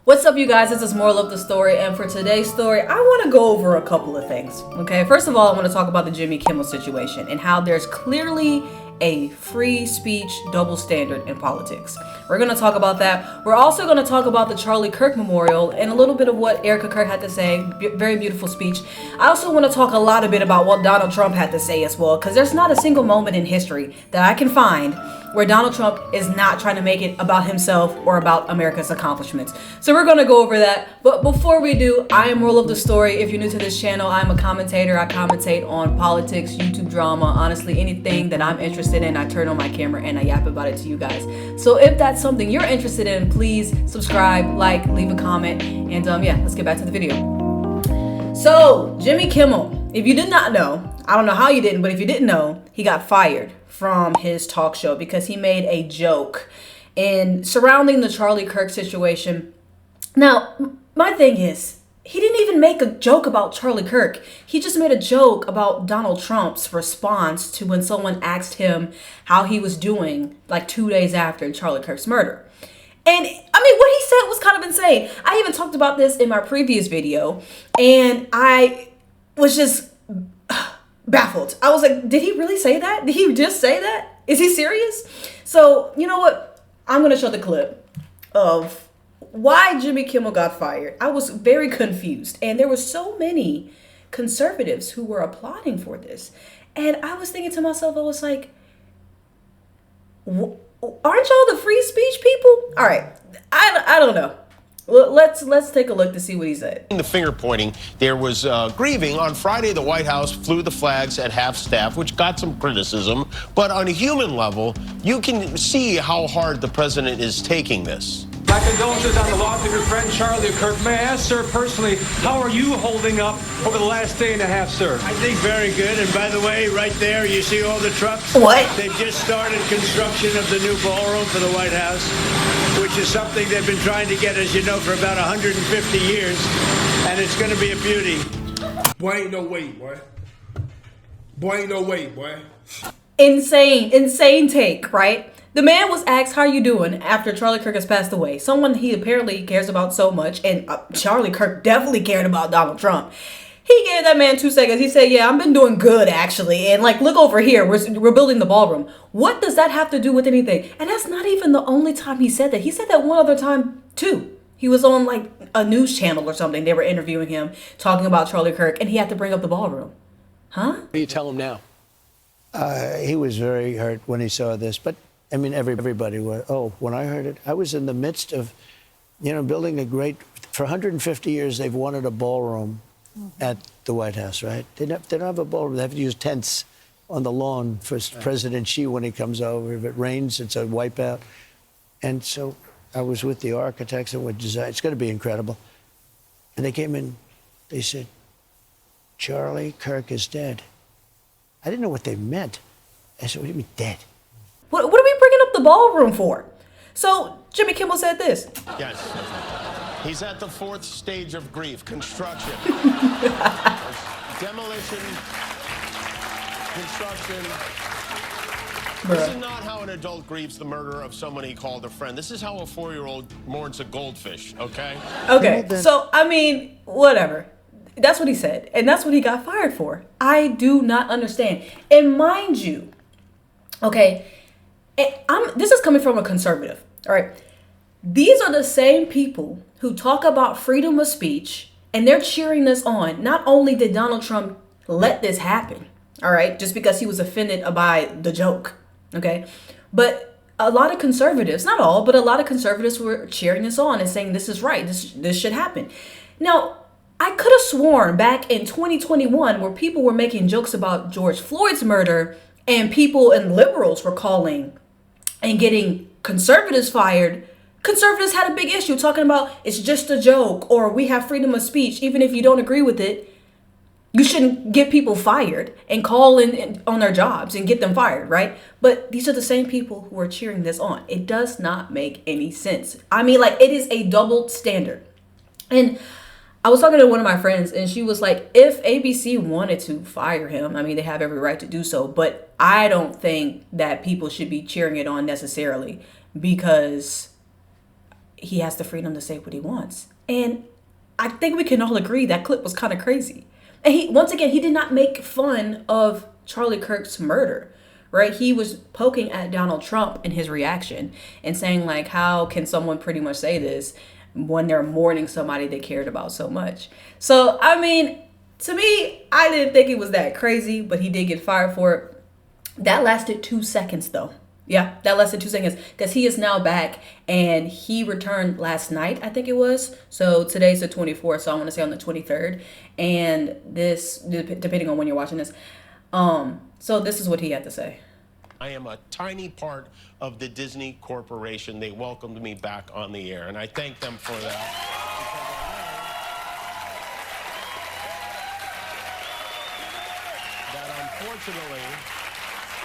What's up, you guys? This is Moral of the Story, and for today's story, I want to go over a couple of things. Okay, first of all, I want to talk about the Jimmy Kimmel situation and how there's clearly a free speech double standard in politics. We're going to talk about that. We're also going to talk about the Charlie Kirk memorial and a little bit of what Erika Kirk had to say. Very beautiful speech. I also want to talk a lot about what Donald Trump had to say as well, because there's not a single moment in history that I can find where Donald Trump is not trying to make it about himself or about America's accomplishments. So we're going to go over that. But before we do, I am Moral of the Story. If you're new to this channel, I'm a commentator. I commentate on politics, YouTube drama, honestly, anything that I'm interested in. I turn on my camera and I yap about it to you guys. So if that's something you're interested in, please subscribe, like, leave a comment, and yeah, let's get back to the video. So Jimmy Kimmel, if you did not know, I don't know how you didn't, but if you didn't know, he got fired from his talk show because he made a joke in surrounding the Charlie Kirk situation. Now, my thing is, he didn't even make a joke about Charlie Kirk. He just made a joke about Donald Trump's response to when someone asked him how he was doing like 2 days after Charlie Kirk's murder. And I mean, what he said was kind of insane. I even talked about this in my previous video, and I was just baffled. I was like, did he really say that? Did he just say that? Is he serious? So, you know what? I'm going to show the clip of why Jimmy Kimmel got fired. I was very confused, and there were so many conservatives who were applauding for this. And I was thinking to myself, I was like, aren't y'all the free speech people? All right. I don't know. Let's take a look to see what he said. The finger pointing, there was grieving. On Friday, the White House flew the flags at half staff, which got some criticism. But on a human level, you can see how hard the president is taking this. My condolences on the loss of your friend Charlie Kirk. May I ask, sir, personally, how are you holding up over the last day and a half, sir? I think very good. And by the way, right there, you see all the trucks? What? They've just started construction of the new ballroom for the White House, which is something they've been trying to get, as you know, for about 150 years. And it's going to be a beauty. Boy, ain't no way, boy. Boy, ain't no way, boy. Insane take, right? The man was asked, how are you doing after Charlie Kirk has passed away? Someone he apparently cares about so much, and Charlie Kirk definitely cared about Donald Trump. He gave that man 2 seconds. He said, yeah, I've been doing good, actually. And like, look over here. We're building the ballroom. What does that have to do with anything? And that's not even the only time he said that. He said that one other time, too. He was on like a news channel or something. They were interviewing him, talking about Charlie Kirk, and he had to bring up the ballroom. Huh? What do you tell him now? He was very hurt when he saw this, but I mean, everybody was. Oh, when I heard it, I was in the midst of, building a great. For 150 years, they've wanted a ballroom at the White House, right? They don't have a ballroom. They have to use tents on the lawn for President Xi when he comes over. If it rains, it's a wipeout. And so I was with the architects and with design. It's going to be incredible. And they came in. They said, Charlie Kirk is dead. I didn't know what they meant. I said, what do you mean dead? What are we bringing up the ballroom for? So Jimmy Kimmel said this. Yes. He's at the 4th stage of grief, construction. Demolition, construction. This is not how an adult grieves the murder of someone he called a friend. This is how a 4-year-old mourns a goldfish, okay? Okay, so, I mean, whatever. That's what he said, and that's what he got fired for. I do not understand. And mind you, okay, this is coming from a conservative, all right? These are the same people who talk about freedom of speech, and they're cheering this on. Not only did Donald Trump let this happen, all right, just because he was offended by the joke, okay? But a lot of conservatives, not all, but a lot of conservatives were cheering this on and saying this is right, this should happen. Now, I could have sworn back in 2021 where people were making jokes about George Floyd's murder and people and liberals were calling and getting conservatives fired, conservatives had a big issue talking about it's just a joke or we have freedom of speech. Even if you don't agree with it, you shouldn't get people fired and call in on their jobs and get them fired, right? But these are the same people who are cheering this on. It does not make any sense. I mean, like, it is a double standard. And I was talking to one of my friends and she was like, if ABC wanted to fire him, I mean, they have every right to do so. But I don't think that people should be cheering it on necessarily because he has the freedom to say what he wants. And I think we can all agree that clip was kind of crazy. And once again, he did not make fun of Charlie Kirk's murder, right? He was poking at Donald Trump in his reaction and saying, like, how can someone pretty much say this when they're mourning somebody they cared about so much? So, I mean, to me, I didn't think it was that crazy, but he did get fired for it. That lasted 2 seconds, though. Yeah, that lasted 2 seconds, because he is now back, and he returned last night, I think it was. So today's the 24th, so I want to say on the 23rd. And this, depending on when you're watching this. So this is what he had to say. I am a tiny part of the Disney Corporation. They welcomed me back on the air, and I thank them for that. That unfortunately,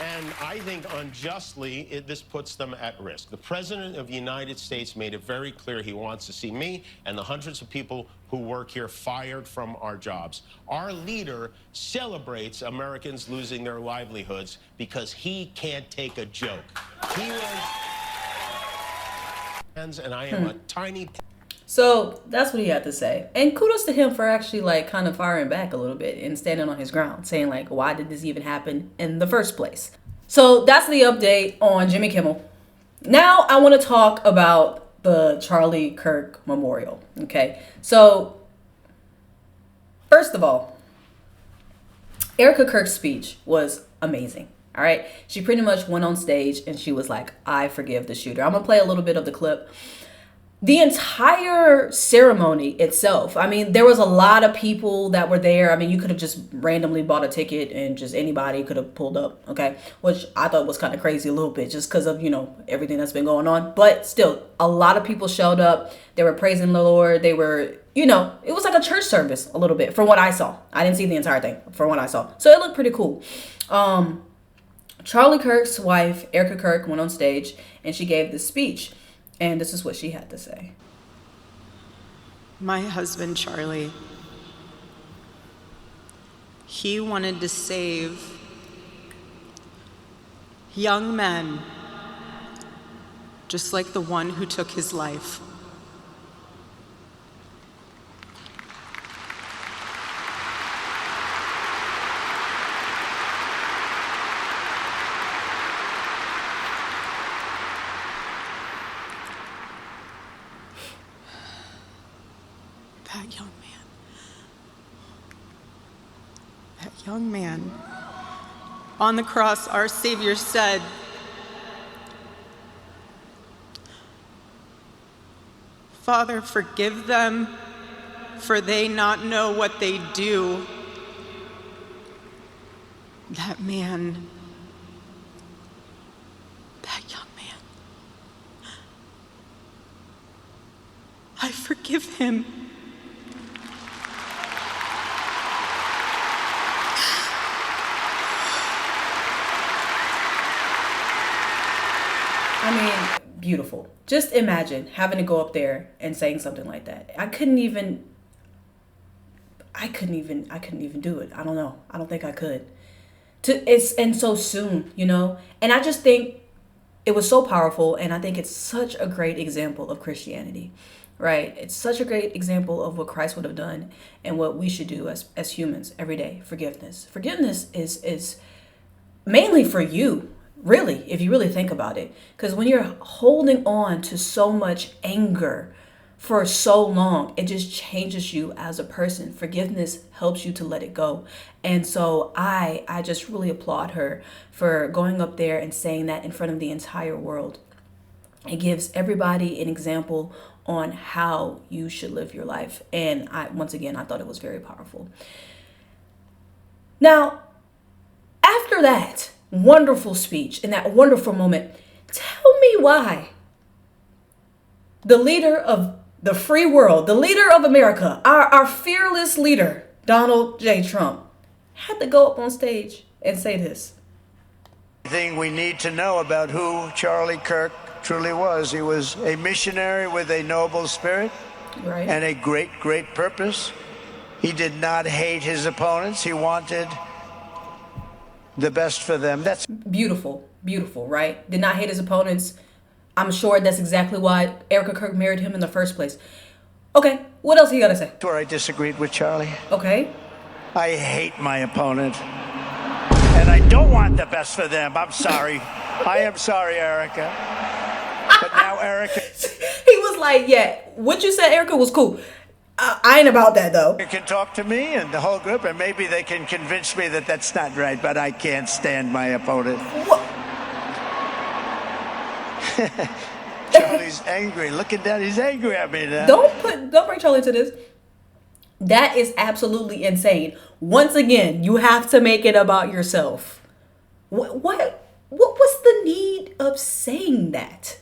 and I think unjustly, this puts them at risk. The President of the United States made it very clear he wants to see me and the hundreds of people who work here fired from our jobs. Our leader celebrates Americans losing their livelihoods because he can't take a joke. He was, and I am a tiny. So that's what he had to say. And kudos to him for actually like kind of firing back a little bit and standing on his ground, saying like, why did this even happen in the first place? So that's the update on Jimmy Kimmel. Now I want to talk about the Charlie Kirk memorial. Okay. So first of all, Erika Kirk's speech was amazing. All right. She pretty much went on stage and she was like, I forgive the shooter. I'm going to play a little bit of the clip. The entire ceremony itself, I mean, there was a lot of people that were there. I mean, you could have just randomly bought a ticket and just anybody could have pulled up, okay? Which I thought was kind of crazy a little bit just because of, you know, everything that's been going on. But still, a lot of people showed up. They were praising the Lord. They were, you know, it was like a church service a little bit from what I saw. I didn't see the entire thing from what I saw. So it looked pretty cool. Charlie Kirk's wife, Erika Kirk, went on stage and she gave this speech. And this is what she had to say. My husband, Charlie, he wanted to save young men, just like the one who took his life. That young man, on the cross, our Savior said, Father, forgive them, for they not know what they do. That man, that young man, I forgive him. I mean, beautiful. Just imagine having to go up there and saying something like that. I couldn't even do it. I don't know. I don't think I could. And so soon, you know? And I just think it was so powerful, and I think it's such a great example of Christianity, right? It's such a great example of what Christ would have done and what we should do as humans every day. Forgiveness. Forgiveness is mainly for you. Really, if you really think about it, because when you're holding on to so much anger for so long, it just changes you as a person. Forgiveness helps you to let it go. And so I just really applaud her for going up there and saying that in front of the entire world. It gives everybody an example on how you should live your life. And once again, I thought it was very powerful. Now, after that wonderful speech and that wonderful moment, tell me why the leader of the free world, the leader of America, our fearless leader, Donald J. Trump, had to go up on stage and say this. Thing we need to know about who Charlie Kirk truly was. He was a missionary with a noble spirit, right, and a great, great purpose. He did not hate his opponents. He wanted the best for them. That's beautiful, beautiful, right? Did not hate his opponents. I'm sure that's exactly why Erika Kirk married him in the first place. Okay, what else you gotta say? Where I disagreed with Charlie. Okay. I hate my opponent. And I don't want the best for them. I'm sorry. I am sorry, Erika. But now Erika... He was like, yeah, what you said, Erika, was cool. I ain't about that, though. You can talk to me and the whole group, and maybe they can convince me that that's not right, but I can't stand my opponent. What? Charlie's angry. Look at that. He's angry at me now. Don't bring Charlie into this. That is absolutely insane. Once again, you have to make it about yourself. What was the need of saying that?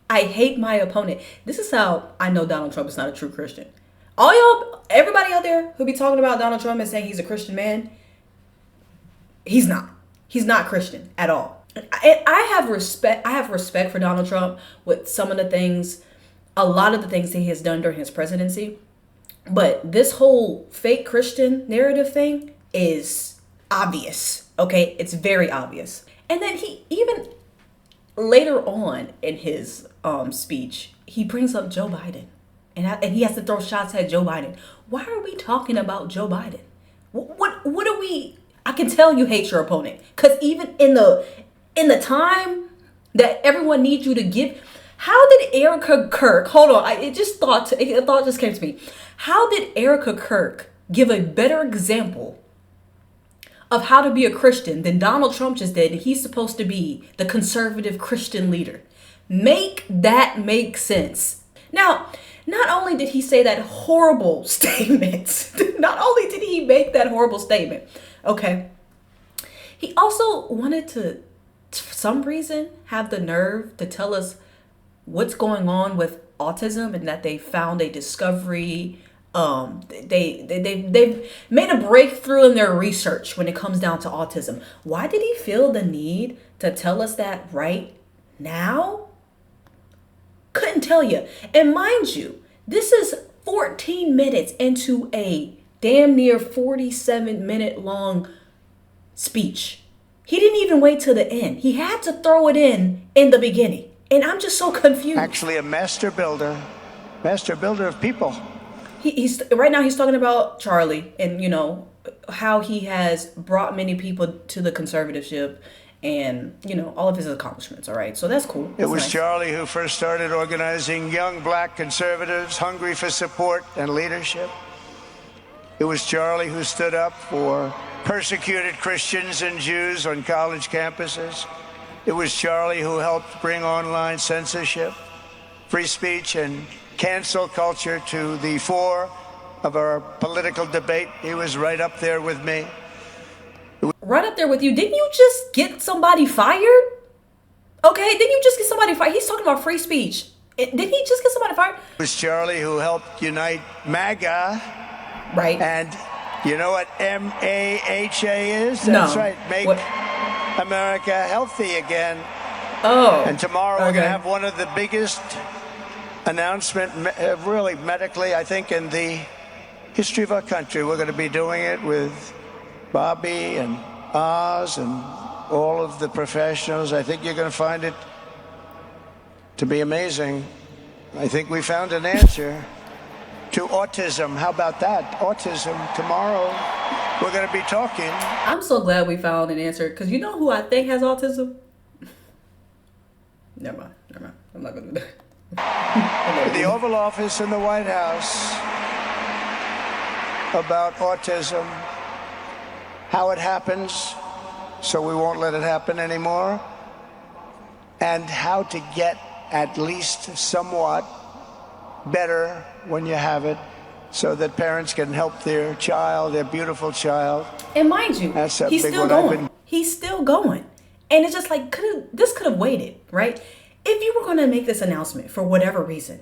I hate my opponent. This is how I know Donald Trump is not a true Christian. All y'all, everybody out there who be talking about Donald Trump and saying he's a Christian man, he's not. He's not Christian at all. I have respect for Donald Trump with some of the things, a lot of the things that he has done during his presidency. But this whole fake Christian narrative thing is obvious. Okay, it's very obvious. And then he even later on in his speech, he brings up Joe Biden. And he has to throw shots at Joe Biden. Why are we talking about Joe Biden? What are we? I can tell you hate your opponent, because even in the time that everyone needs you to give, how did Erika Kirk? Hold on, a thought just came to me. How did Erika Kirk give a better example of how to be a Christian than Donald Trump just did? And he's supposed to be the conservative Christian leader. Make that make sense. Now, not only did he say that horrible statement, not only did he make that horrible statement, okay, he also wanted to, for some reason, have the nerve to tell us what's going on with autism and that they found a discovery. They've made a breakthrough in their research when it comes down to autism. Why did he feel the need to tell us that right now? Couldn't tell you. And mind you, this is 14 minutes into a damn near 47-minute long speech. He didn't even wait till the end. He had to throw it in the beginning. And I'm just so confused. Actually a master builder of people. He's right now he's talking about Charlie and, you know, how he has brought many people to the conservatorship and, you know, all of his accomplishments. All right. So that's cool. That's it was nice. Charlie who first started organizing young black conservatives hungry for support and leadership. It was Charlie who stood up for persecuted Christians and Jews on college campuses. It was Charlie who helped bring online censorship, free speech, and cancel culture to the fore of our political debate. He was right up there with me. Right up there with you. Didn't you just get somebody fired? Okay, didn't you just get somebody fired? He's talking about free speech. Didn't he just get somebody fired? It was Charlie who helped unite MAGA. Right. And you know what MAHA is? No. That's right. Make America healthy again. Oh. And tomorrow we're going to have one of the biggest announcement, really medically, I think, in the history of our country. We're going to be doing it with Bobby and Oz and all of the professionals. I think you're going to find it to be amazing. I think we found an answer to autism. How about that? Autism. Tomorrow we're going to be talking. I'm so glad we found an answer, because you know who I think has autism? Never mind. I'm not going to do that. The Oval Office in the White House about autism, how it happens, so we won't let it happen anymore, and how to get at least somewhat better when you have it, so that parents can help their child, their beautiful child. And mind you, that's a he's big still one. going. He's still going. And it's just like, this could have waited, right? If you were going to make this announcement for whatever reason,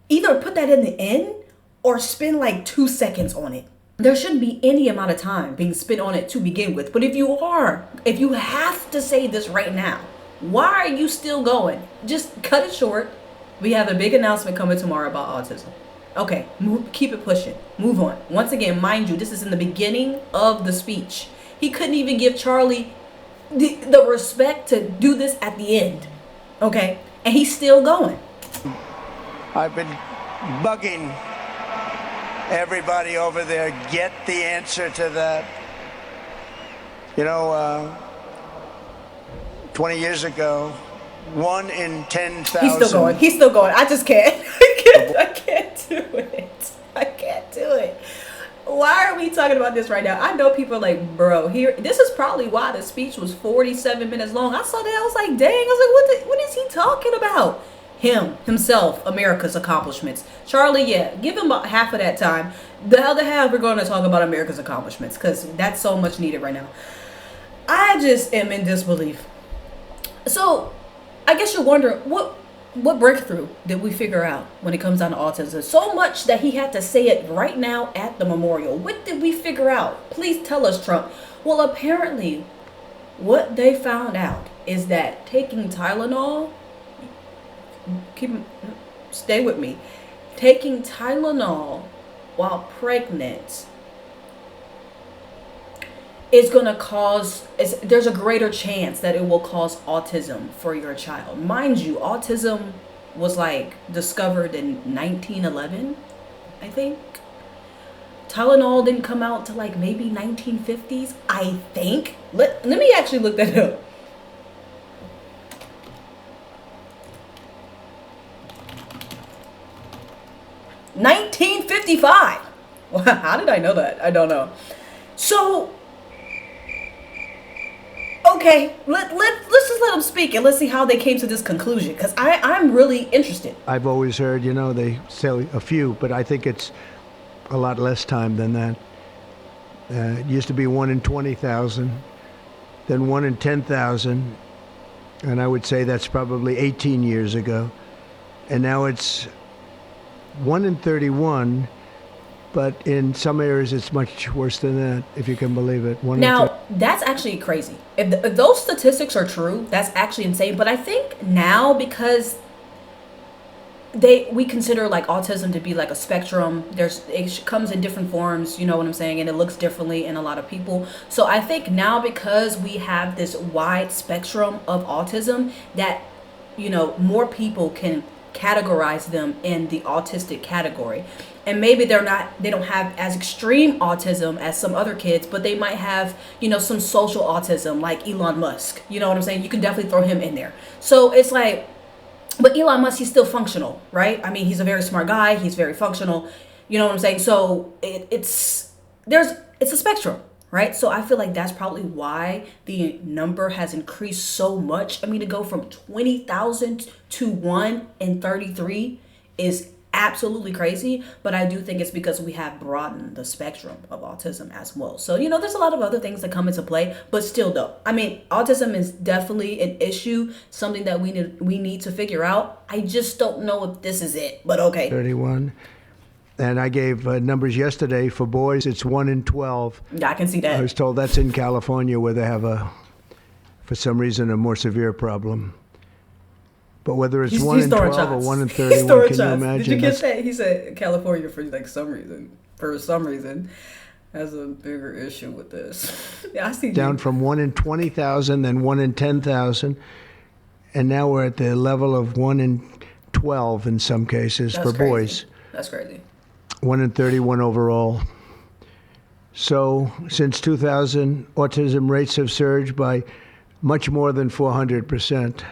either put that in the end or spend like 2 seconds on it. There shouldn't be any amount of time being spent on it to begin with. But if you have to say this right now, why are you still going? Just cut it short. We have a big announcement coming tomorrow about autism. Okay, keep it pushing. Move on. Once again, mind you, this is in the beginning of the speech. He couldn't even give Charlie the respect to do this at the end. Okay? and he's still going. I've been bugging everybody over there, get the answer to that. You know, 20 years ago, 1 in 10,000. He's still going. He's still going. I just can't. I can't do it. I can't do it. Why are we talking about this right now? I know people are like, bro, here. This is probably why the speech was 47 minutes long. I saw that. I was like, dang. I was like, what is he talking about? Himself, America's accomplishments. Charlie, yeah, give him about half of that time. The other half, we're going to talk about America's accomplishments because that's so much needed right now. I just am in disbelief. So, I guess you're wondering, what breakthrough did we figure out when it comes down to autism? So much that he had to say it right now at the memorial. What did we figure out? Please tell us, Trump. Well, apparently, what they found out is that taking Tylenol, stay with me, taking Tylenol while pregnant is going to cause, there's a greater chance that it will cause autism for your child. Mind you, autism was like discovered in 1911, I think. Tylenol didn't come out to like maybe 1950s, I think. Let me actually look that up. $1955. Well, how did I know that? I don't know. So, okay, let's just let them speak and let's see how they came to this conclusion, because I'm really interested. I've always heard, you know, they say a few, but I think it's a lot less time than that. It used to be 1 in 20,000, then 1 in 10,000, and I would say that's probably 18 years ago. And now it's 1 in 31, but in some areas it's much worse than that, if you can believe it. Now, that's actually crazy. If those statistics are true, that's actually insane. But I think now, because we consider like autism to be like a spectrum, it comes in different forms, you know what I'm saying, and it looks differently in a lot of people. So I think now, because we have this wide spectrum of autism, that, you know, more people can categorize them in the autistic category. And maybe they don't have as extreme autism as some other kids, but they might have, you know, some social autism like Elon Musk. You know what I'm saying? You can definitely throw him in there. So it's like, but Elon Musk, he's still functional, right? I mean, he's a very smart guy. He's very functional. You know what I'm saying? So it's a spectrum, right? So I feel like that's probably why the number has increased so much. I mean, to go from 20,000 to 1 in 33 is absolutely crazy, but I do think it's because we have broadened the spectrum of autism as well. So, you know, there's a lot of other things that come into play, but still though, I mean, autism is definitely an issue, something that we need to figure out. I just don't know if this is it, but okay. 31. And I gave numbers yesterday. For boys, it's 1 in 12. Yeah, I can see that. I was told that's in California, where they have for some reason, a more severe problem. But whether it's 1 in 12 or 1 in 31, can you imagine? Did you get that? He said California, for some reason, has a bigger issue with this. Yeah, I see. Down from 1 in 20,000, then 1 in 10,000, and now we're at the level of 1 in 12 in some cases for boys. That's crazy. 1 in 31 overall. So since 2000, autism rates have surged by much more than 400%.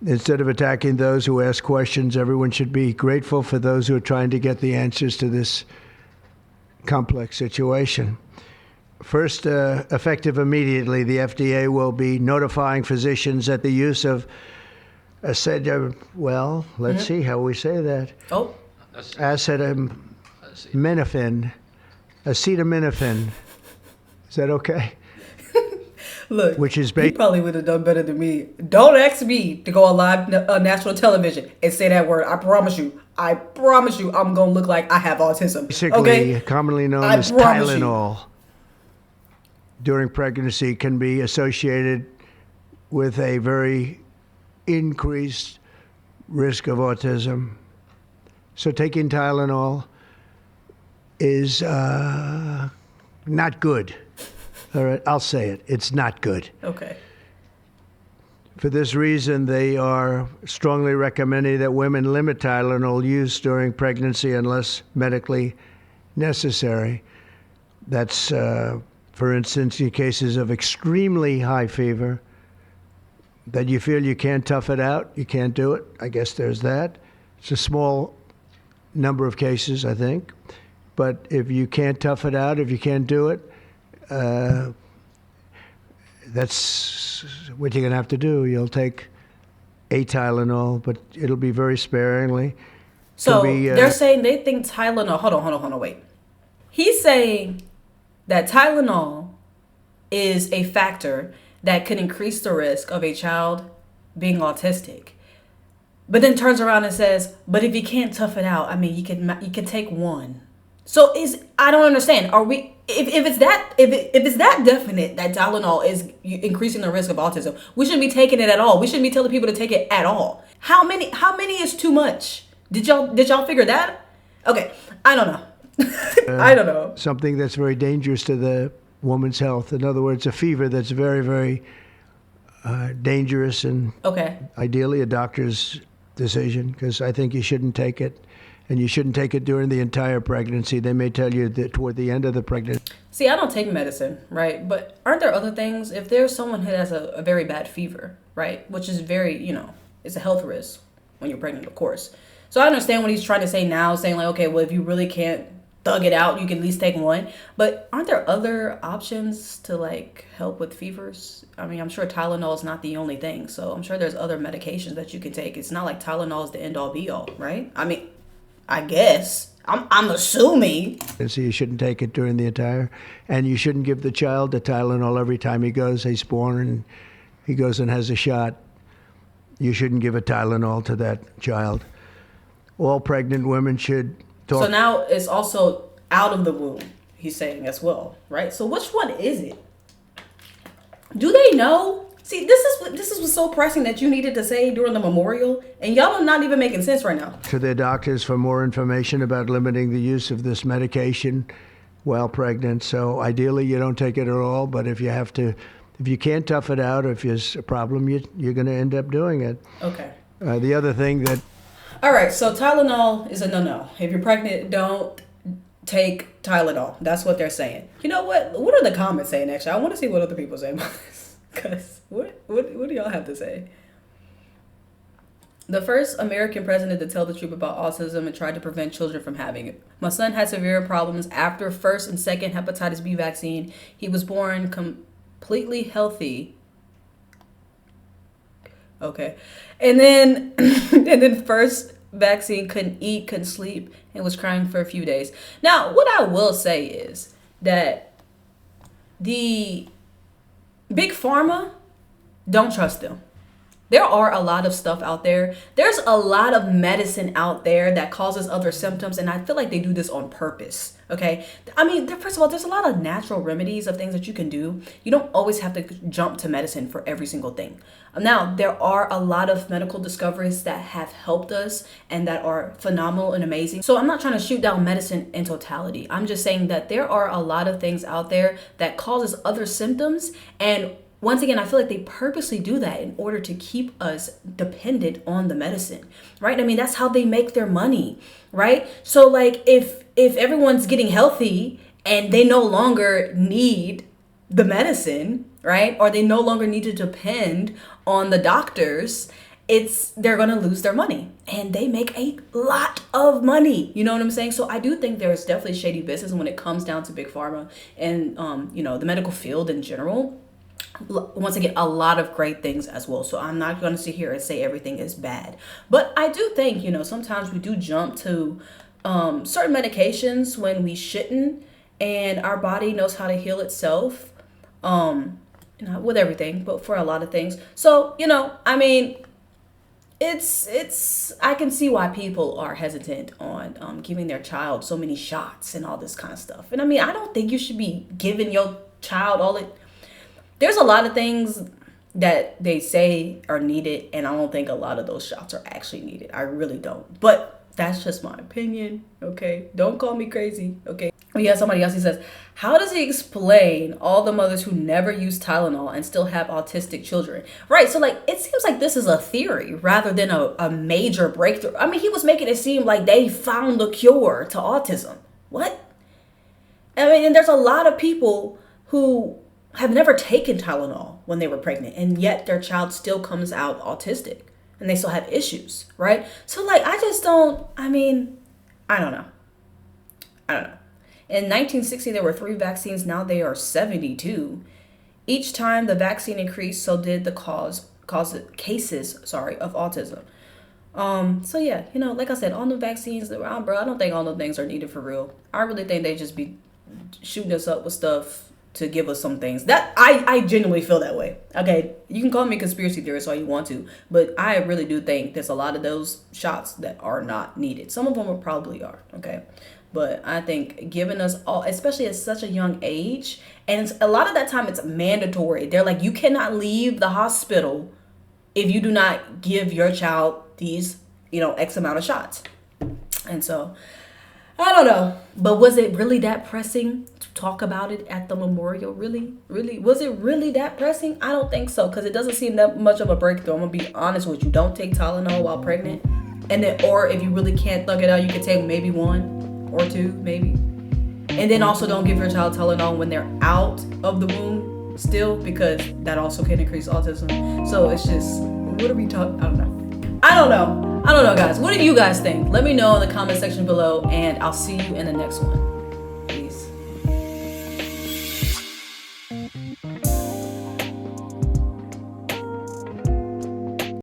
Instead of attacking those who ask questions, everyone should be grateful for those who are trying to get the answers to this complex situation. First, effective immediately, the FDA will be notifying physicians that the use of let's see how we say that. Oh. Acetaminophen. Is that okay? Look, which is he probably would have done better than me. Don't ask me to go on live national television and say that word. I promise you, I'm going to look like I have autism. Basically, okay? Commonly known as Tylenol, during pregnancy can be associated with a very increased risk of autism. So taking Tylenol is not good. All right, I'll say it. It's not good. Okay. For this reason, they are strongly recommending that women limit Tylenol use during pregnancy unless medically necessary. That's, for instance, in cases of extremely high fever, that you feel you can't tough it out, you can't do it. I guess there's that. It's a small number of cases, I think. But if you can't tough it out, if you can't do it, that's what you're going to have to do. You'll take a Tylenol, but it'll be very sparingly. So they're saying they think Tylenol. Hold on, wait. He's saying that Tylenol is a factor that could increase the risk of a child being autistic. But then turns around and says, but if you can't tough it out, I mean, you can take one. So I don't understand. Are we, if it's that definite that Tylenol is increasing the risk of autism, we shouldn't be taking it at all. We shouldn't be telling people to take it at all. How many is too much? Did y'all figure that? Okay, I don't know. I don't know. Something that's very dangerous to the woman's health. In other words, a fever that's very, very dangerous, and ideally a doctor's decision, because I think you shouldn't take it. And you shouldn't take it during the entire pregnancy. They may tell you that toward the end of the pregnancy. See, I don't take medicine, right? But aren't there other things? If there's someone who has a very bad fever, right? Which is very, it's a health risk when you're pregnant, of course. So I understand what he's trying to say now, saying like, okay, well, if you really can't thug it out, you can at least take one. But aren't there other options to like help with fevers? I mean, I'm sure Tylenol is not the only thing. So I'm sure there's other medications that you can take. It's not like Tylenol is the end all be all, right? I mean, I guess. I'm assuming. And so you shouldn't take it during the entire, and you shouldn't give the child the Tylenol every time he's born and he goes and has a shot. You shouldn't give a Tylenol to that child. All pregnant women should talk. So now it's also out of the womb, he's saying as well, right? So which one is it? Do they know? See, this is what's so pressing that you needed to say during the memorial, and y'all are not even making sense right now. To their doctors for more information about limiting the use of this medication while pregnant. So ideally, you don't take it at all. But if you can't tough it out, if there's a problem, you're going to end up doing it. Okay. The other thing that. All right. So Tylenol is a no-no. If you're pregnant, don't take Tylenol. That's what they're saying. You know what? What are the comments saying? Actually, I want to see what other people say about this. Because what do y'all have to say? The first American president to tell the truth about autism and tried to prevent children from having it. My son had severe problems after first and second hepatitis B vaccine. He was born completely healthy. Okay. And then first vaccine, couldn't eat, couldn't sleep, and was crying for a few days. Now, what I will say is that the Big Pharma, don't trust them. There are a lot of stuff out there. There's a lot of medicine out there that causes other symptoms, and I feel like they do this on purpose, okay? I mean, first of all, there's a lot of natural remedies of things that you can do. You don't always have to jump to medicine for every single thing. Now, there are a lot of medical discoveries that have helped us and that are phenomenal and amazing. So I'm not trying to shoot down medicine in totality. I'm just saying that there are a lot of things out there that causes other symptoms, and once again, I feel like they purposely do that in order to keep us dependent on the medicine, right? I mean, that's how they make their money, right? So like if everyone's getting healthy and they no longer need the medicine, right? Or they no longer need to depend on the doctors, they're going to lose their money, and they make a lot of money. You know what I'm saying? So I do think there's definitely shady business when it comes down to Big Pharma and, the medical field in general. Once again, a lot of great things as well. So I'm not going to sit here and say everything is bad. But I do think, sometimes we do jump to certain medications when we shouldn't. And our body knows how to heal itself with everything, but for a lot of things. So, I mean, I can see why people are hesitant on giving their child so many shots and all this kind of stuff. And I mean, I don't think you should be giving your child there's a lot of things that they say are needed, and I don't think a lot of those shots are actually needed. I really don't. But That's just my opinion, okay? Don't call me crazy, okay? We have somebody else, he says, how does he explain all the mothers who never use Tylenol and still have autistic children? Right, so like, it seems like this is a theory rather than a major breakthrough. I mean, he was making it seem like they found the cure to autism. What? I mean, and there's a lot of people who have never taken Tylenol when they were pregnant, and yet their child still comes out autistic and they still have issues, right? So like, I don't know. In 1960, there were 3 vaccines. Now they are 72. Each time the vaccine increased, so did the cases of autism. So yeah, like I said, all the vaccines around, bro, I don't think all the things are needed for real. I really think they just be shooting us up with stuff to give us some things. That I genuinely feel that way. Okay, you can call me conspiracy theorist all you want to, but I really do think there's a lot of those shots that are not needed. Some of them probably are, okay? But I think giving us all, especially at such a young age, and a lot of that time it's mandatory. They're like, you cannot leave the hospital if you do not give your child these, X amount of shots. And so, I don't know. But was it really that pressing to talk about it at the memorial? Really? Was it really that pressing? I don't think so, because it doesn't seem that much of a breakthrough. I'm going to be honest with you. Don't take Tylenol while pregnant. And then, or if you really can't thug it out, you can take maybe 1 or 2, maybe. And then also don't give your child Tylenol when they're out of the womb still, because that also can increase autism. So it's just, what are we talking? I don't know, guys. What do you guys think? Let me know in the comment section below, and I'll see you in the next one.